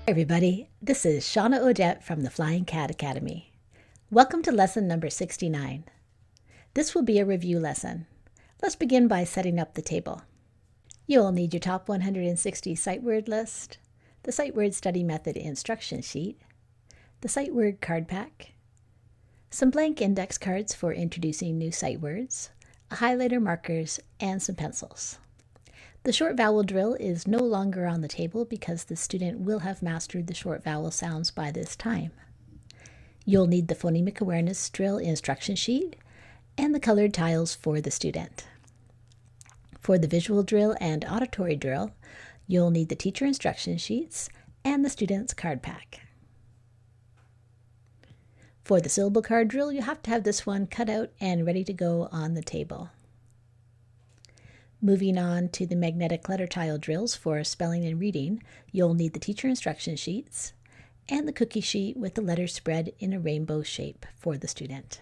Hi everybody, this is Shawna Odette from the Flying Cat Academy. Welcome to lesson number 69. This will be a review lesson. Let's begin by setting up the table. You'll need your top 160 sight word list, the sight word study method instruction sheet, the sight word card pack, some blank index cards for introducing new sight words, a highlighter, markers, and some pencils. The short vowel drill is no longer on the table because the student will have mastered the short vowel sounds by this time. You'll need the phonemic awareness drill instruction sheet and the colored tiles for the student. For the visual drill and auditory drill, you'll need the teacher instruction sheets and the student's card pack. For the syllable card drill, you have to have this one cut out and ready to go on the table. Moving on to the magnetic letter tile drills for spelling and reading, you'll need the teacher instruction sheets and the cookie sheet with the letters spread in a rainbow shape for the student.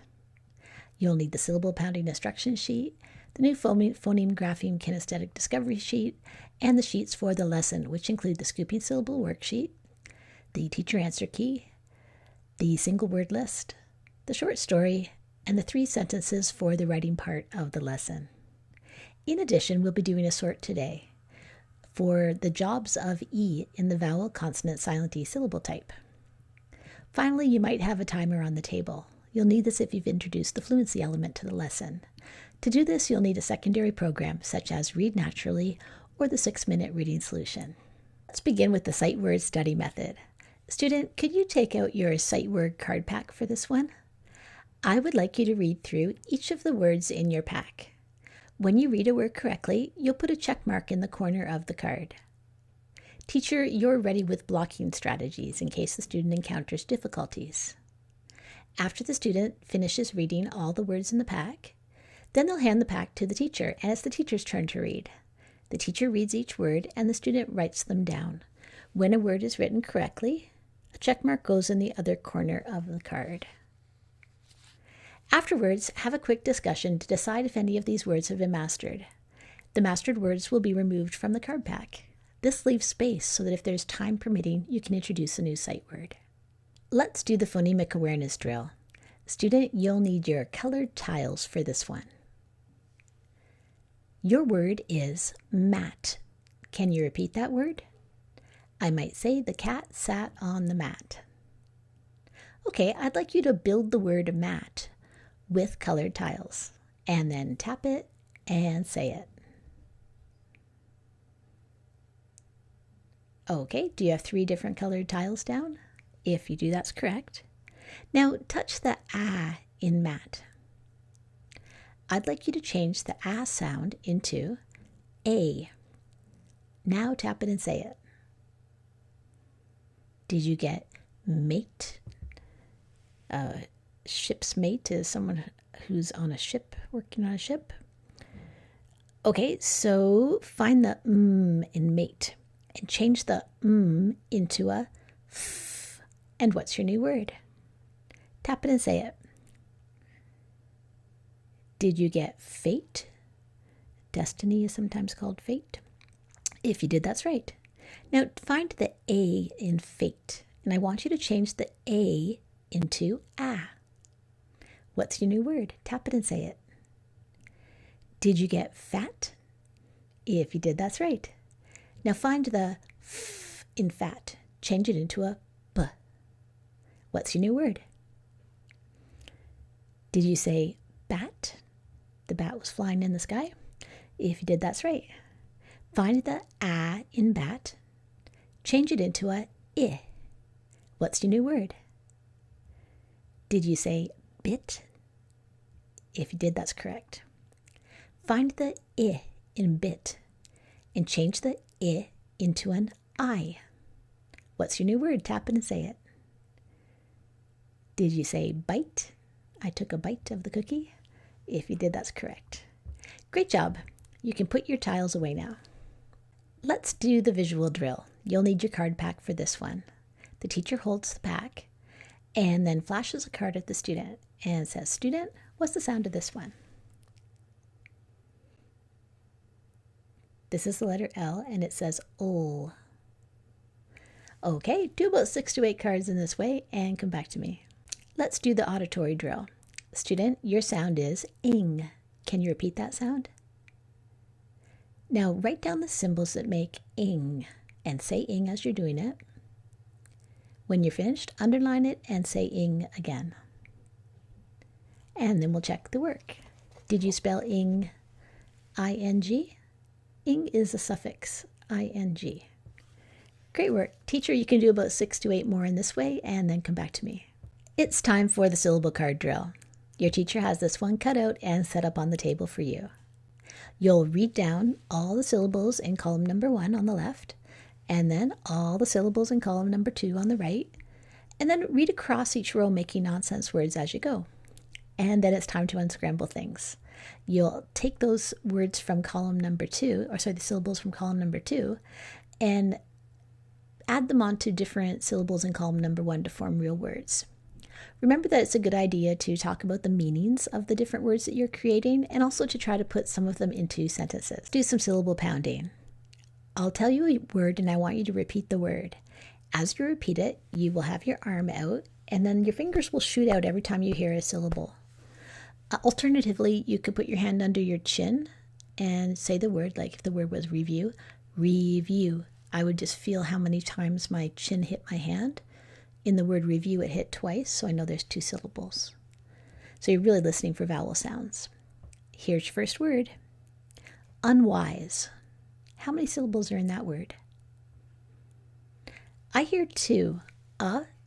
You'll need the syllable pounding instruction sheet, the new phoneme grapheme kinesthetic discovery sheet, and the sheets for the lesson, which include the scooping syllable worksheet, the teacher answer key, the single word list, the short story, and the 3 sentences for the writing part of the lesson. In addition, we'll be doing a sort today for the jobs of E in the vowel, consonant, silent E syllable type. Finally, you might have a timer on the table. You'll need this if you've introduced the fluency element to the lesson. To do this, you'll need a secondary program such as Read Naturally or the 6-minute reading solution. Let's begin with the sight word study method. Student, could you take out your sight word card pack for this one? I would like you to read through each of the words in your pack. When you read a word correctly, you'll put a check mark in the corner of the card. Teacher, you're ready with blocking strategies in case the student encounters difficulties. After the student finishes reading all the words in the pack, then they'll hand the pack to the teacher, and it's the teacher's turn to read. The teacher reads each word, and the student writes them down. When a word is written correctly, a check mark goes in the other corner of the card. Afterwards, have a quick discussion to decide if any of these words have been mastered. The mastered words will be removed from the card pack. This leaves space so that if there's time permitting, you can introduce a new sight word. Let's do the phonemic awareness drill. Student, you'll need your colored tiles for this one. Your word is mat. Can you repeat that word? I might say the cat sat on the mat. Okay, I'd like you to build the word mat with colored tiles, and then tap it and say it. Okay, do you have 3 different colored tiles down? If you do, that's correct. Now touch the ah in mat. I'd like you to change the ah sound into a. Now tap it and say it. Did you get mate? Ship's mate is someone who's on a ship, working on a ship. Okay, so find the in mate and change the into a f. And what's your new word? Tap it and say it. Did you get fate? Destiny is sometimes called fate. If you did, that's right. Now find the a in fate, and I want you to change the a into ah. What's your new word? Tap it and say it. Did you get fat? If you did, that's right. Now find the f in fat. Change it into a b. What's your new word? Did you say bat? The bat was flying in the sky. If you did, that's right. Find the ah in bat. Change it into a I. What's your new word? Did you say bit? If you did, that's correct. Find the I in bit and change the I into an I. What's your new word? Tap it and say it. Did you say bite? I took a bite of the cookie. If you did, that's correct. Great job. You can put your tiles away now. Let's do the visual drill. You'll need your card pack for this one. The teacher holds the pack and then flashes a card at the student and says, "Student, what's the sound of this one?" This is the letter L, and it says ol. Okay, do about 6 to 8 cards in this way and come back to me. Let's do the auditory drill. Student, your sound is ing. Can you repeat that sound? Now write down the symbols that make ing and say ing as you're doing it. When you're finished, underline it and say ing again. And then we'll check the work. Did you spell ing, I-N-G? Ing is a suffix, I-N-G. Great work. Teacher, you can do about 6 to 8 more in this way and then come back to me. It's time for the syllable card drill. Your teacher has this one cut out and set up on the table for you. You'll read down all the syllables in column number 1 on the left, and then all the syllables in column number 2 on the right, and then read across each row making nonsense words as you go. And then it's time to unscramble things. You'll take those words from column number 2, the syllables from column number 2, and add them onto different syllables in column number 1 to form real words. Remember that it's a good idea to talk about the meanings of the different words that you're creating and also to try to put some of them into sentences. Do some syllable pounding. I'll tell you a word and I want you to repeat the word. As you repeat it, you will have your arm out and then your fingers will shoot out every time you hear a syllable. Alternatively, you could put your hand under your chin and say the word, like if the word was review, review. I would just feel how many times my chin hit my hand. In the word review, it hit twice, so I know there's 2 syllables. So you're really listening for vowel sounds. Here's your first word. Unwise. How many syllables are in that word? I hear 2.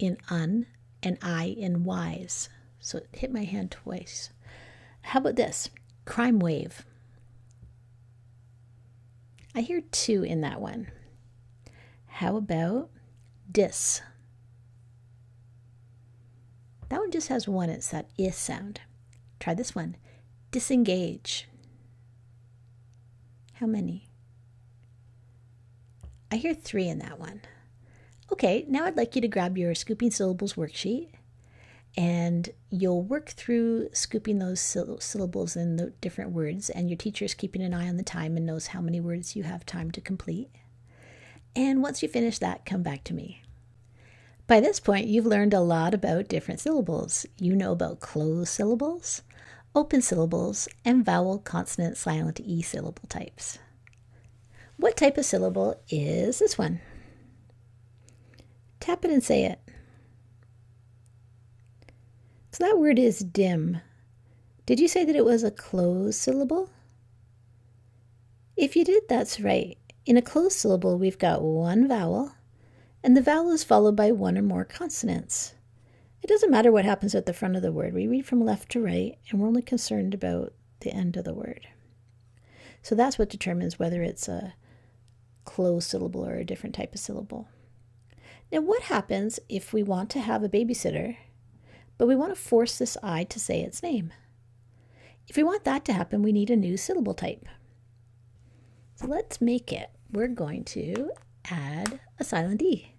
In un and I in wise. So it hit my hand twice. How about this? Crime wave. I hear 2 in that one. How about dis? That one just has 1. It's that is sound. Try this one. Disengage. How many? I hear 3 in that one. Okay, now I'd like you to grab your Scooping Syllables worksheet and you'll work through scooping those syllables in the different words, and your teacher's keeping an eye on the time and knows how many words you have time to complete. And once you finish that, come back to me. By this point, you've learned a lot about different syllables. You know about closed syllables, open syllables, and vowel, consonant, silent E syllable types. What type of syllable is this one? Tap it and say it. So that word is dim. Did you say that it was a closed syllable? If you did, that's right. In a closed syllable, we've got 1 vowel, and the vowel is followed by 1 or more consonants. It doesn't matter what happens at the front of the word. We read from left to right, and we're only concerned about the end of the word. So that's what determines whether it's a closed syllable or a different type of syllable. Now, what happens if we want to have a babysitter, but we want to force this I to say its name? If we want that to happen, we need a new syllable type. So let's make it. We're going to add a silent E.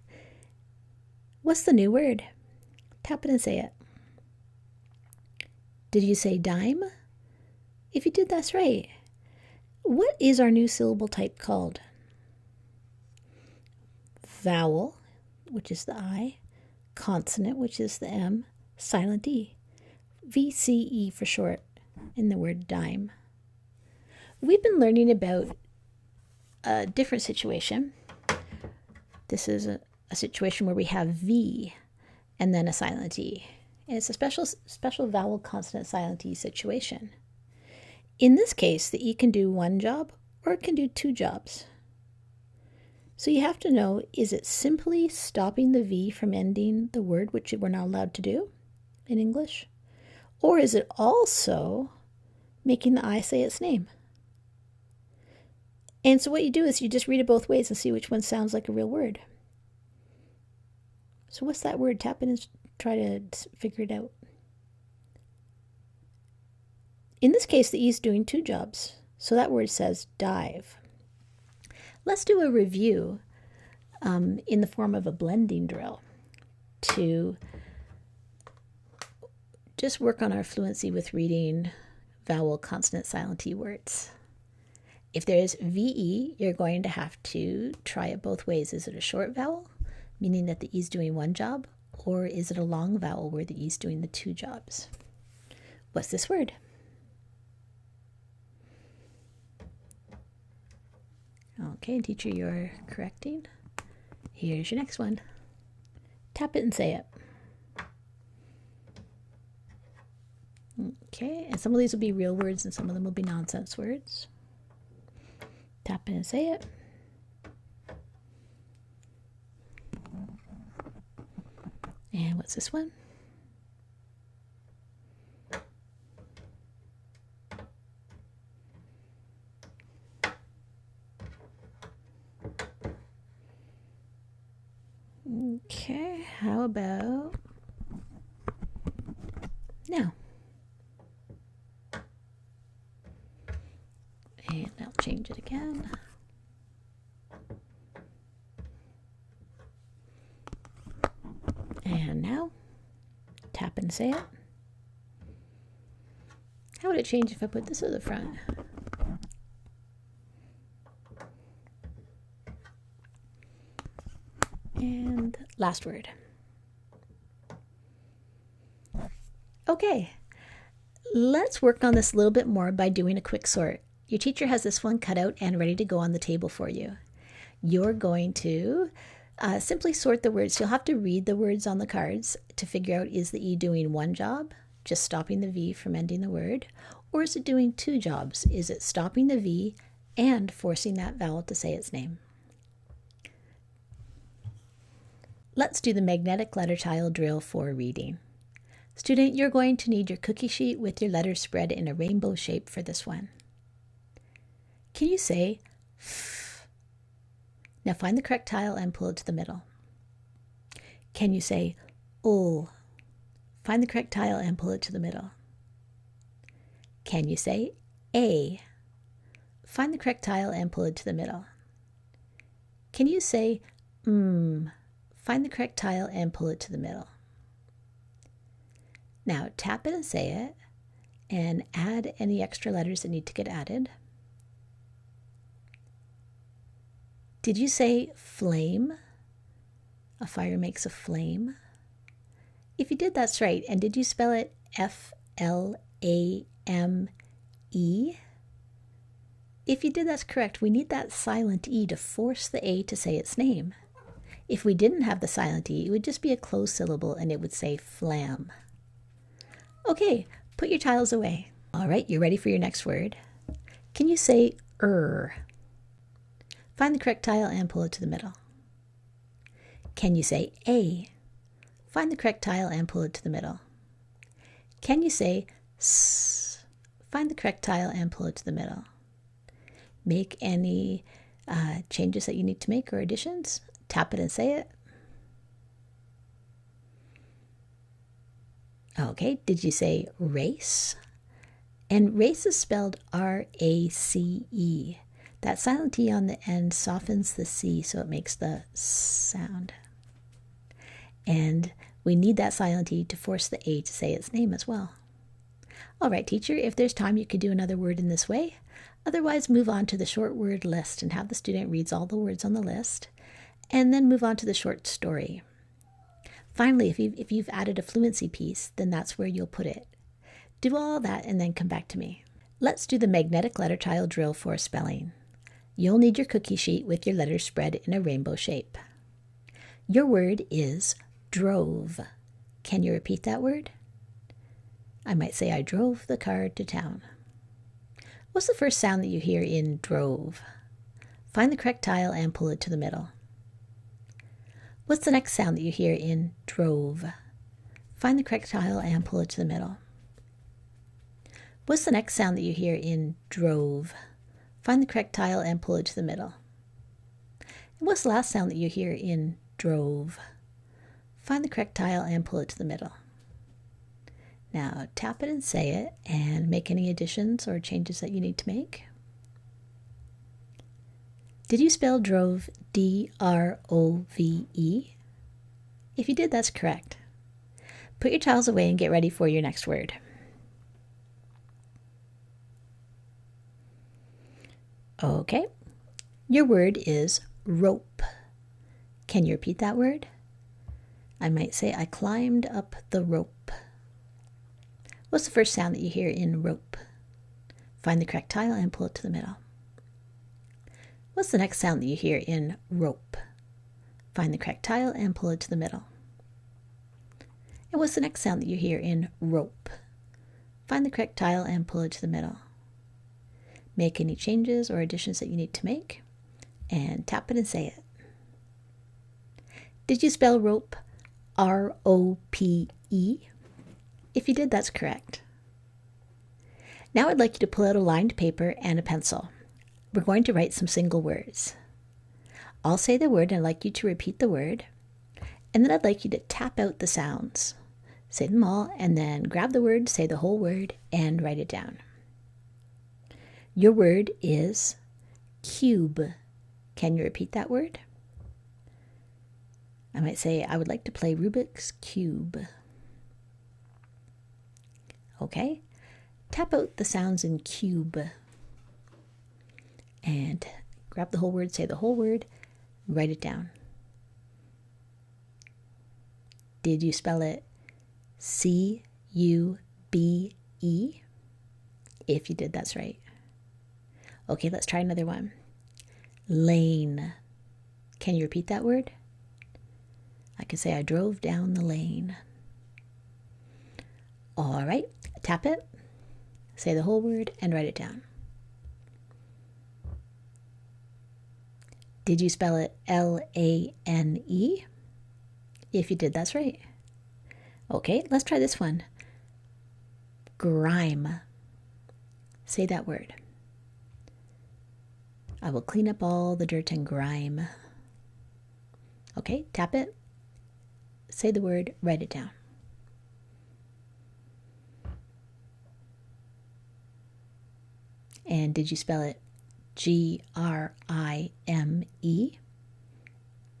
What's the new word? Tap it and say it. Did you say dime? If you did, that's right. What is our new syllable type called? Vowel, which is the I, consonant, which is the M, silent E, VCE for short, in the word dime. We've been learning about a different situation. This is a situation where we have V and then a silent E. And it's a special vowel consonant silent E situation. In this case, the E can do 1 job or it can do 2 jobs. So you have to know, is it simply stopping the V from ending the word, which we're not allowed to do in English? Or is it also making the I say its name? And so what you do is you just read it both ways and see which one sounds like a real word. So what's that word? Tap in and try to figure it out. In this case, the E is doing 2 jobs. So that word says dive. Let's do a review in the form of a blending drill to just work on our fluency with reading vowel, consonant, silent E words. If there's VE, you're going to have to try it both ways. Is it a short vowel, meaning that the E is doing one job, or is it a long vowel where the E is doing the two jobs? What's this word? Okay, teacher, you're correcting. Here's your next one. Tap it and say it. Okay, and some of these will be real words and some of them will be nonsense words. Tap it and say it. And what's this one? Okay, how about now? And I'll change it again. And now, tap and say it. How would it change if I put this at the front? And last word. Okay, let's work on this a little bit more by doing a quick sort. Your teacher has this one cut out and ready to go on the table for you. You're going to simply sort the words. You'll have to read the words on the cards to figure out, is the E doing one job, just stopping the V from ending the word, or is it doing two jobs? Is it stopping the V and forcing that vowel to say its name? Let's do the magnetic letter tile drill for reading. Student, you're going to need your cookie sheet with your letters spread in a rainbow shape for this one. Can you say F? Now find the correct tile and pull it to the middle. Can you say ul? Find the correct tile and pull it to the middle. Can you say a? Find the correct tile and pull it to the middle. Can you say Find the correct tile and pull it to the middle. Now tap it and say it, and add any extra letters that need to get added. Did you say flame? A fire makes a flame. If you did, that's right. And did you spell it F-L-A-M-E? If you did, that's correct. We need that silent E to force the A to say its name. If we didn't have the silent E, it would just be a closed syllable and it would say flam. Okay, put your tiles away. All right, you're ready for your next word. Can you say Find the correct tile and pull it to the middle. Can you say a? Find the correct tile and pull it to the middle. Can you say s? Find the correct tile and pull it to the middle. Make any changes that you need to make or additions. Tap it and say it. Okay, did you say race? And race is spelled R-A-C-E. That silent E on the end softens the C so it makes the sound. And we need that silent E to force the A to say its name as well. All right, teacher, if there's time, you could do another word in this way. Otherwise, move on to the short word list and have the student reads all the words on the list, and then move on to the short story. Finally, if you've added a fluency piece, then that's where you'll put it. Do all that and then come back to me. Let's do the magnetic letter tile drill for spelling. You'll need your cookie sheet with your letters spread in a rainbow shape. Your word is drove. Can you repeat that word? I might say, I drove the car to town. What's the first sound that you hear in drove? Find the correct tile and pull it to the middle. What's the next sound that you hear in drove? Find the correct tile and pull it to the middle. What's the next sound that you hear in drove? Find the correct tile and pull it to the middle. And what's the last sound that you hear in drove? Find the correct tile and pull it to the middle. Now tap it and say it and make any additions or changes that you need to make. Did you spell drove D-R-O-V-E? If you did, that's correct. Put your tiles away and get ready for your next word. Okay, your word is rope. Can you repeat that word? I might say, I climbed up the rope. What's the first sound that you hear in rope? Find the correct tile and pull it to the middle. What's the next sound that you hear in rope? Find the correct tile and pull it to the middle. And what's the next sound that you hear in rope? Find the correct tile and pull it to the middle. Make any changes or additions that you need to make, and tap it and say it. Did you spell rope R-O-P-E? If you did, that's correct. Now I'd like you to pull out a lined paper and a pencil. We're going to write some single words. I'll say the word and I'd like you to repeat the word, and then I'd like you to tap out the sounds. Say them all, and then grab the word, say the whole word, and write it down. Your word is cube. Can you repeat that word? I might say, I would like to play Rubik's Cube. Okay, tap out the sounds in cube. And grab the whole word, say the whole word, write it down. Did you spell it C-U-B-E? If you did, that's right. Okay, let's try another one. Lane. Can you repeat that word? I could say, I drove down the lane. All right, tap it, say the whole word, and write it down. Did you spell it L-A-N-E? If you did, that's right. Okay, let's try this one. Grime. Say that word. I will clean up all the dirt and grime. Okay, tap it. Say the word, write it down. And did you spell it G-R-I-M-E?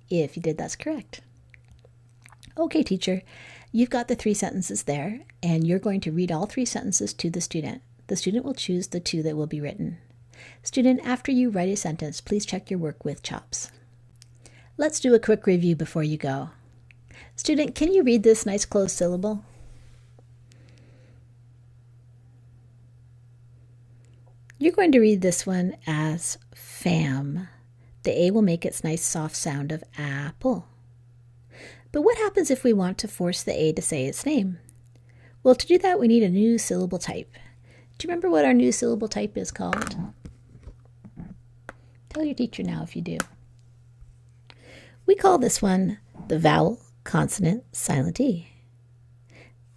If you did, that's correct. Okay, teacher, you've got the 3 sentences there, and you're going to read all 3 sentences to the student. The student will choose the 2 that will be written. Student, after you write a sentence, please check your work with CHOPS. Let's do a quick review before you go. Student, can you read this nice closed syllable? You're going to read this one as fam. The A will make its nice soft sound of apple. But what happens if we want to force the A to say its name? Well, to do that, we need a new syllable type. Do you remember what our new syllable type is called? Tell your teacher now if you do. We call this one the vowel, consonant, silent E.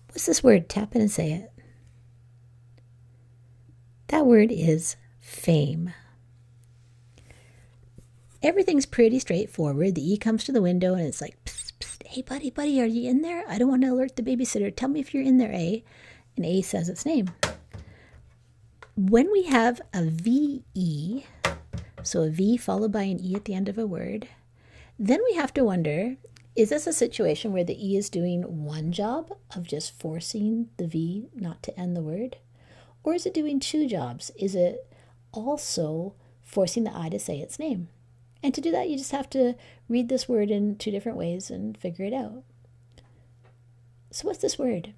What's this word? Tap it and say it. That word is fame. Everything's pretty straightforward. The E comes to the window and it's like, psst, psst, hey, buddy, are you in there? I don't want to alert the babysitter. Tell me if you're in there, A. And A says its name. When we have a VE, so a V followed by an E at the end of a word, then we have to wonder, is this a situation where the E is doing one job of just forcing the V not to end the word? Or is it doing 2 jobs? Is it also forcing the I to say its name? And to do that, you just have to read this word in 2 different ways and figure it out. So what's this word?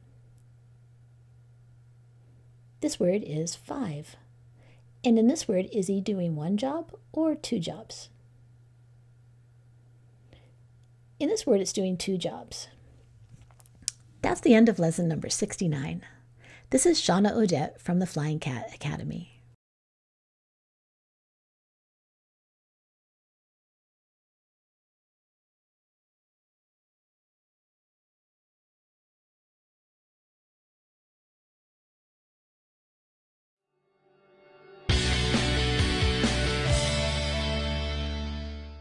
This word is 5. And in this word, is he doing 1 job or 2 jobs? In this word, it's doing 2 jobs. That's the end of lesson number 69. This is Shawna Odette from the Flying Cat Academy.